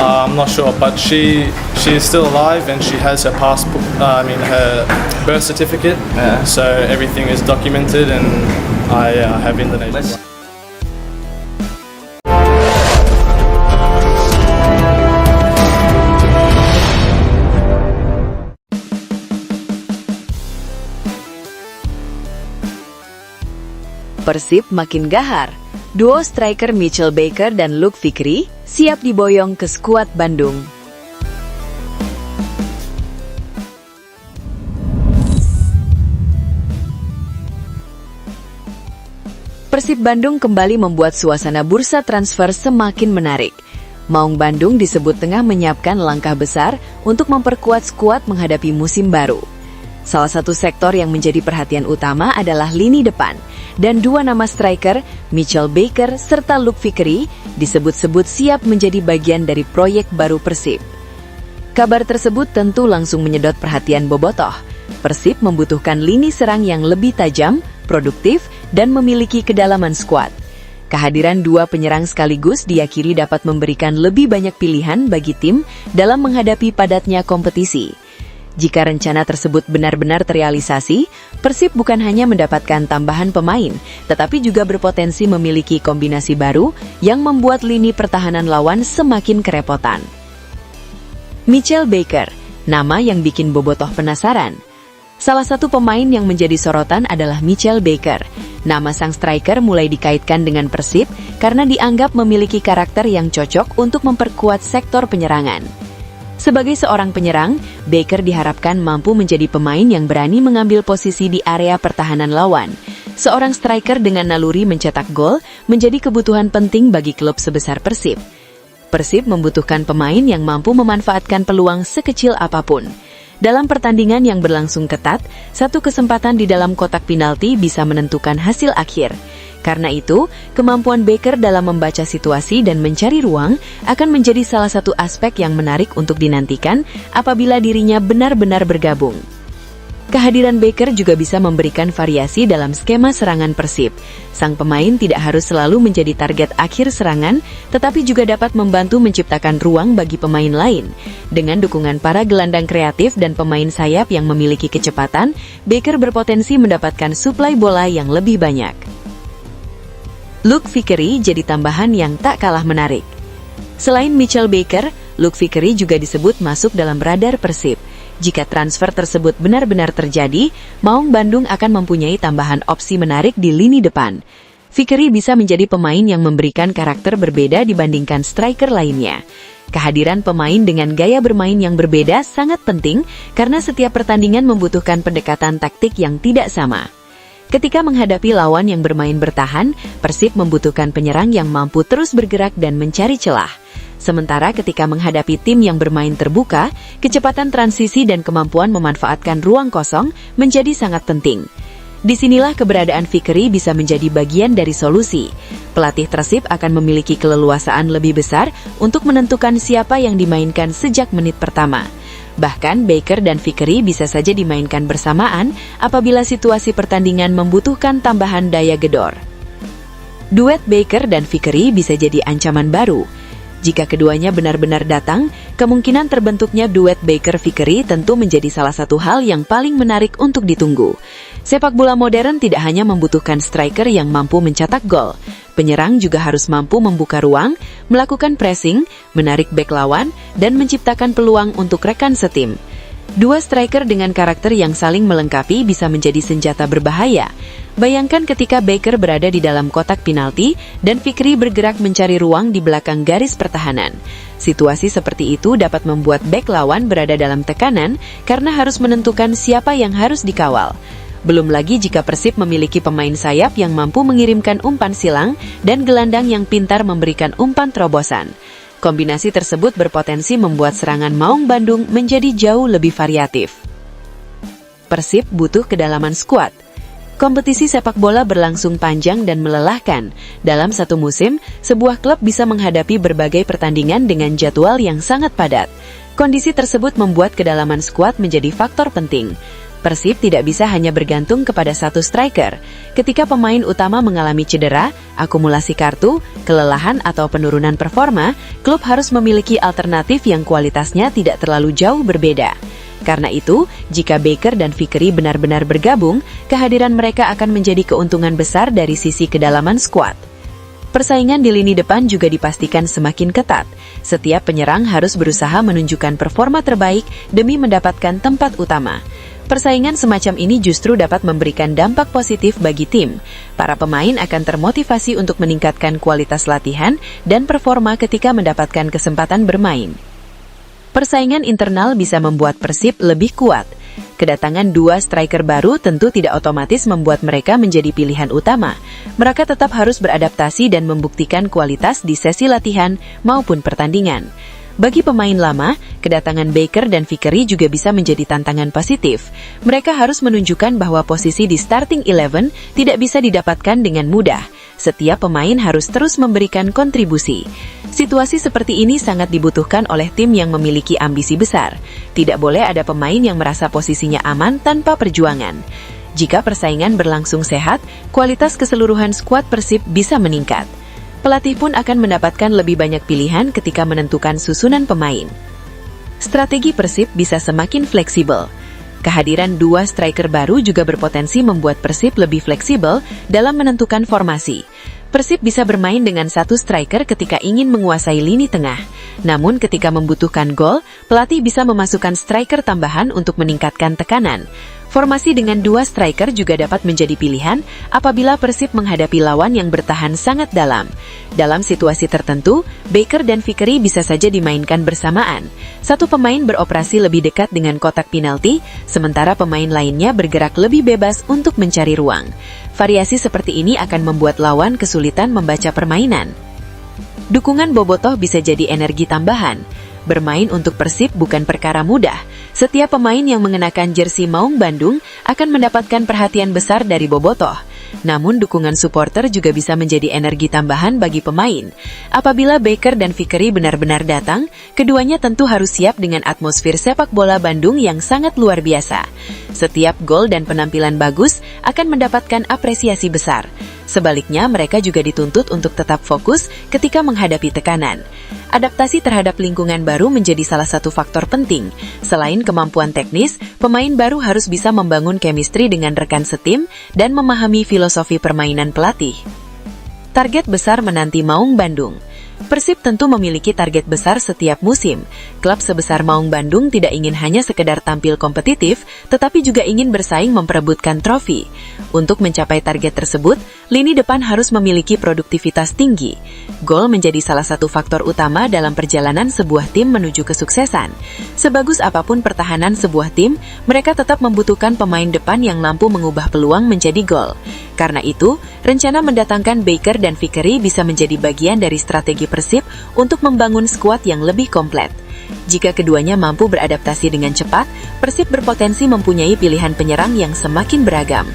I'm not sure, but she is still alive and she has her passport. Her birth certificate. So everything is documented, and I have Indonesian. Persib makin gahar. Duo striker Mitchell Baker dan Luke Fikri siap diboyong ke skuad Bandung. Persib Bandung kembali membuat suasana bursa transfer semakin menarik. Maung Bandung disebut tengah menyiapkan langkah besar untuk memperkuat skuad menghadapi musim baru. Salah satu sektor yang menjadi perhatian utama adalah lini depan, dan dua nama striker, Mitchell Baker serta Luke Fikri, disebut-sebut siap menjadi bagian dari proyek baru Persib. Kabar tersebut tentu langsung menyedot perhatian bobotoh. Persib membutuhkan lini serang yang lebih tajam, produktif, dan memiliki kedalaman skuad. Kehadiran dua penyerang sekaligus diyakini dapat memberikan lebih banyak pilihan bagi tim dalam menghadapi padatnya kompetisi. Jika rencana tersebut benar-benar terrealisasi, Persib bukan hanya mendapatkan tambahan pemain, tetapi juga berpotensi memiliki kombinasi baru yang membuat lini pertahanan lawan semakin kerepotan. Mitchell Baker, nama yang bikin bobotoh penasaran. Salah satu pemain yang menjadi sorotan adalah Mitchell Baker. Nama sang striker mulai dikaitkan dengan Persib karena dianggap memiliki karakter yang cocok untuk memperkuat sektor penyerangan. Sebagai seorang penyerang, Baker diharapkan mampu menjadi pemain yang berani mengambil posisi di area pertahanan lawan. Seorang striker dengan naluri mencetak gol menjadi kebutuhan penting bagi klub sebesar Persib. Persib membutuhkan pemain yang mampu memanfaatkan peluang sekecil apapun. Dalam pertandingan yang berlangsung ketat, satu kesempatan di dalam kotak penalti bisa menentukan hasil akhir. Karena itu, kemampuan Baker dalam membaca situasi dan mencari ruang akan menjadi salah satu aspek yang menarik untuk dinantikan apabila dirinya benar-benar bergabung. Kehadiran Baker juga bisa memberikan variasi dalam skema serangan Persib. Sang pemain tidak harus selalu menjadi target akhir serangan, tetapi juga dapat membantu menciptakan ruang bagi pemain lain. Dengan dukungan para gelandang kreatif dan pemain sayap yang memiliki kecepatan, Baker berpotensi mendapatkan suplai bola yang lebih banyak. Luke Fikri jadi tambahan yang tak kalah menarik. Selain Mitchell Baker, Luke Fikri juga disebut masuk dalam radar Persib. Jika transfer tersebut benar-benar terjadi, Maung Bandung akan mempunyai tambahan opsi menarik di lini depan. Fikri bisa menjadi pemain yang memberikan karakter berbeda dibandingkan striker lainnya. Kehadiran pemain dengan gaya bermain yang berbeda sangat penting karena setiap pertandingan membutuhkan pendekatan taktik yang tidak sama. Ketika menghadapi lawan yang bermain bertahan, Persib membutuhkan penyerang yang mampu terus bergerak dan mencari celah. Sementara ketika menghadapi tim yang bermain terbuka, kecepatan transisi dan kemampuan memanfaatkan ruang kosong menjadi sangat penting. Disinilah keberadaan Fikri bisa menjadi bagian dari solusi. Pelatih Persib akan memiliki keleluasaan lebih besar untuk menentukan siapa yang dimainkan sejak menit pertama. Bahkan Baker dan Fikri bisa saja dimainkan bersamaan apabila situasi pertandingan membutuhkan tambahan daya gedor. Duet Baker dan Fikri bisa jadi ancaman baru. Jika keduanya benar-benar datang, kemungkinan terbentuknya duet Baker-Fikri tentu menjadi salah satu hal yang paling menarik untuk ditunggu. Sepak bola modern tidak hanya membutuhkan striker yang mampu mencetak gol. Penyerang juga harus mampu membuka ruang, melakukan pressing, menarik bek lawan, dan menciptakan peluang untuk rekan setim. Dua striker dengan karakter yang saling melengkapi bisa menjadi senjata berbahaya. Bayangkan ketika Baker berada di dalam kotak penalti dan Fikri bergerak mencari ruang di belakang garis pertahanan. Situasi seperti itu dapat membuat bek lawan berada dalam tekanan karena harus menentukan siapa yang harus dikawal. Belum lagi jika Persib memiliki pemain sayap yang mampu mengirimkan umpan silang dan gelandang yang pintar memberikan umpan terobosan. Kombinasi tersebut berpotensi membuat serangan Maung Bandung menjadi jauh lebih variatif. Persib butuh kedalaman skuad. Kompetisi sepak bola berlangsung panjang dan melelahkan. Dalam satu musim, sebuah klub bisa menghadapi berbagai pertandingan dengan jadwal yang sangat padat. Kondisi tersebut membuat kedalaman skuad menjadi faktor penting. Persib tidak bisa hanya bergantung kepada satu striker. Ketika pemain utama mengalami cedera, akumulasi kartu, kelelahan atau penurunan performa, klub harus memiliki alternatif yang kualitasnya tidak terlalu jauh berbeda. Karena itu, jika Baker dan Vickery benar-benar bergabung, kehadiran mereka akan menjadi keuntungan besar dari sisi kedalaman skuad. Persaingan di lini depan juga dipastikan semakin ketat. Setiap penyerang harus berusaha menunjukkan performa terbaik demi mendapatkan tempat utama. Persaingan semacam ini justru dapat memberikan dampak positif bagi tim. Para pemain akan termotivasi untuk meningkatkan kualitas latihan dan performa ketika mendapatkan kesempatan bermain. Persaingan internal bisa membuat Persib lebih kuat. Kedatangan dua striker baru tentu tidak otomatis membuat mereka menjadi pilihan utama. Mereka tetap harus beradaptasi dan membuktikan kualitas di sesi latihan maupun pertandingan. Bagi pemain lama, kedatangan Baker dan Vickery juga bisa menjadi tantangan positif. Mereka harus menunjukkan bahwa posisi di starting 11 tidak bisa didapatkan dengan mudah. Setiap pemain harus terus memberikan kontribusi. Situasi seperti ini sangat dibutuhkan oleh tim yang memiliki ambisi besar. Tidak boleh ada pemain yang merasa posisinya aman tanpa perjuangan. Jika persaingan berlangsung sehat, kualitas keseluruhan skuad Persib bisa meningkat. Pelatih pun akan mendapatkan lebih banyak pilihan ketika menentukan susunan pemain. Strategi Persib bisa semakin fleksibel. Kehadiran dua striker baru juga berpotensi membuat Persib lebih fleksibel dalam menentukan formasi. Persib bisa bermain dengan satu striker ketika ingin menguasai lini tengah. Namun ketika membutuhkan gol, pelatih bisa memasukkan striker tambahan untuk meningkatkan tekanan. Formasi dengan dua striker juga dapat menjadi pilihan apabila Persib menghadapi lawan yang bertahan sangat dalam. Dalam situasi tertentu, Baker dan Vickery bisa saja dimainkan bersamaan. Satu pemain beroperasi lebih dekat dengan kotak penalti, sementara pemain lainnya bergerak lebih bebas untuk mencari ruang. Variasi seperti ini akan membuat lawan kesulitan membaca permainan. Dukungan bobotoh bisa jadi energi tambahan. Bermain untuk Persib bukan perkara mudah. Setiap pemain yang mengenakan jersey Maung Bandung akan mendapatkan perhatian besar dari bobotoh. Namun dukungan supporter juga bisa menjadi energi tambahan bagi pemain. Apabila Baker dan Vickery benar-benar datang, keduanya tentu harus siap dengan atmosfer sepak bola Bandung yang sangat luar biasa. Setiap gol dan penampilan bagus akan mendapatkan apresiasi besar. Sebaliknya, mereka juga dituntut untuk tetap fokus ketika menghadapi tekanan. Adaptasi terhadap lingkungan baru menjadi salah satu faktor penting. Selain kemampuan teknis, pemain baru harus bisa membangun chemistry dengan rekan setim dan memahami filosofi permainan pelatih. Target besar menanti Maung Bandung. Persib tentu memiliki target besar setiap musim. Klub sebesar Maung Bandung tidak ingin hanya sekedar tampil kompetitif, tetapi juga ingin bersaing memperebutkan trofi. Untuk mencapai target tersebut, lini depan harus memiliki produktivitas tinggi. Gol menjadi salah satu faktor utama dalam perjalanan sebuah tim menuju kesuksesan. Sebagus apapun pertahanan sebuah tim, mereka tetap membutuhkan pemain depan yang mampu mengubah peluang menjadi gol. Karena itu, rencana mendatangkan Baker dan Vickery bisa menjadi bagian dari strategi Persib untuk membangun skuad yang lebih komplet. Jika keduanya mampu beradaptasi dengan cepat, Persib berpotensi mempunyai pilihan penyerang yang semakin beragam.